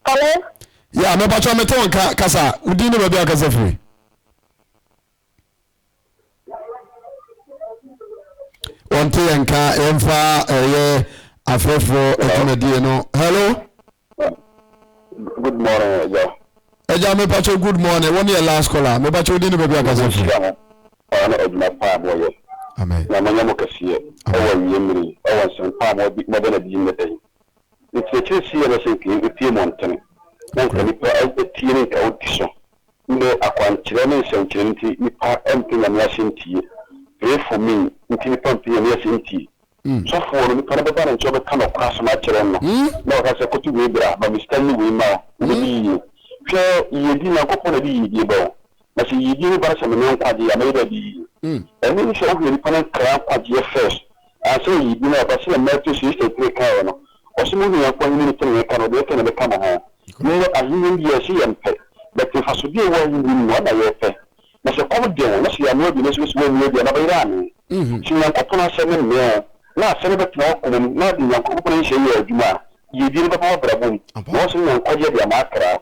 Hello? Yeah, me but you me ton kasa, we didn't baby akasa free. One thing enka emfa afefo etumedie no. Hello? Good morning, yeah. Eja me but you good morning. One year last caller. Me but you didn't baby akasa free. Ana edna pa boye. Amen. Na manya mo kasiye. Ewa yemri, ewa san pa mo bi modena bi mete. It's a na senki etie montene. Na nkani pa etie ne ka odiso. Ne akwankyere ne nsenkyerenti nipa empenya me asentie. Pray for me. Nti pampi me asentie. So for no kana baba na nchobe kana kwaso ma kyerɛ no. Na o ka se kotu we bra ba Mr. Ni we ma. Ni hwɛ yedi na kokona bi yedi ba. Na se yedi ne ba se me nkwade ya me da bi. Ɛni ni hwɛ o ni pana kra kwade first. Ase yedi na ba se na to se se kai no. Osimo ni yakwa ni tene kana de kana be kama ho. Ne ahinni bi yesi yempe. But if I should be one in one, I have na se come down na se ya no bi na so so we bi na ba ira ni. Si na kopona se me me. Na se be tno ko na di yankopon hye ye adwuma yedi ne baba brabom na so yankwaje dia makra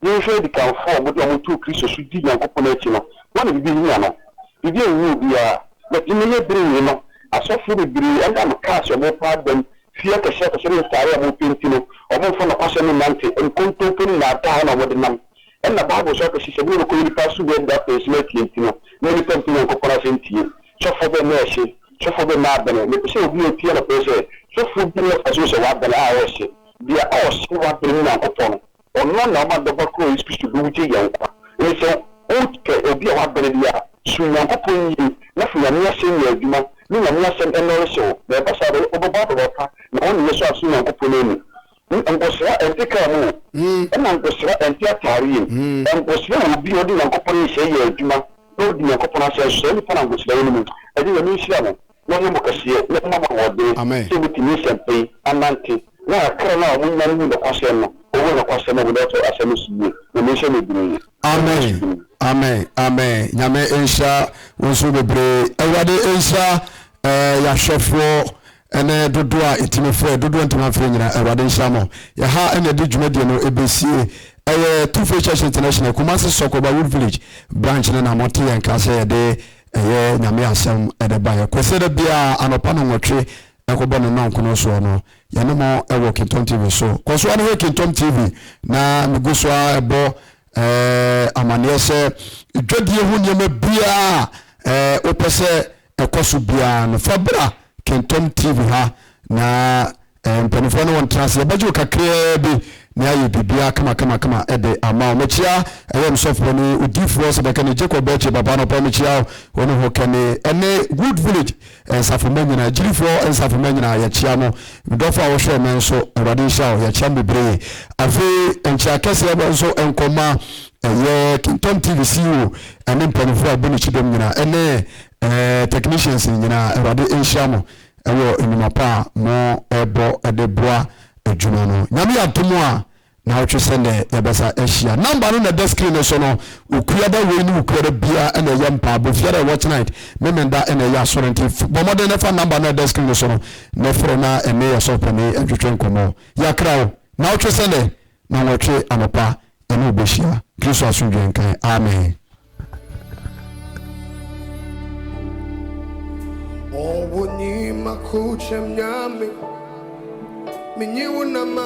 ni hwe di kan fo mo do mo tu Kristo su di yankopon achi no na bibi nya no bibi enwu bia na ime ye biri no asofo bibiri anda no ka so mo pa dem fie ka se ni tare mo pinti no o mo fo na kwase no nante enkonto pin na ta na mo de nam na babo so ka se bi ko ni pasu be da pe se pinti no ni pinti no ko para sentie so fo be na hye so for the madden, me say obi o tie na person so for the aso se wa bana a o se dia o se wa bring na kopon ono na ma do bako is to do with yankwa e so o ke obi a wa bana dia so yankopon yi na fu ya me ase ni adwuma ni na me ase eno so na ba sa do oboba do ka na on ye so aso yankopon ni ngosra entika mu na ngosra entia tari ngosra obi o di yankopon se ye adwuma no di yankopon ase so ni pana ngosra ni mu e di ni hia mo no mo kasiye no mama wode so bitini sempe anante na akra na mo nyan ni kwase no owo na kwase no do to asem suye no me hye me amen amen amen nyame insha wonso bebre awade insha ya hwefo ene dodo a itimefo dodo ntimafo nyina awade insha mo ya ha ene de dwumade no ebesie Two Faith Church International Kumasi Sokoba Wood Village branch na moti yanka se de nyame asem edeba ya kwesede bia anopa no nwotwe ekobo no na nkono so no ya ne mo ewo Kintom TV so koso ane he Kintom TV na miguso ebo amane se dwodie hu nyeme bia opese ekoso bia no fabra Kintom TV ha na mpanifo no wontrase bajo kakra bi na ayi bibia kama ede ama mechia ayem sofo ni udifo se beka ni Jacob Beche baba no pa mechia wono ho kane ene Wood Village ensafo na jirifo ensafo na ya chia mo dofa wo hwe men so awade sha ya chia bebre afi enchia kese ebo so enkoma ye Kintom TV CEO ene mpanifo abuni chidom nyina ene technicians nyina awade ensha mo ewo enumapa mo ebo edeboa adwuma no nyame atomo a na wo twesene yebesa ehia number no na the screen so no okuada we ni okuada bia na yempa bofiara watch night memenda na ya sorenti bomoden na fa number na the screen so no na fro na ene ya so pani adwetwe nkomo ya krawo na wo twesene na wo twe anopa ene obehia Kristo asundwe nkan amen. Obunyi makuche mnyame minyi unama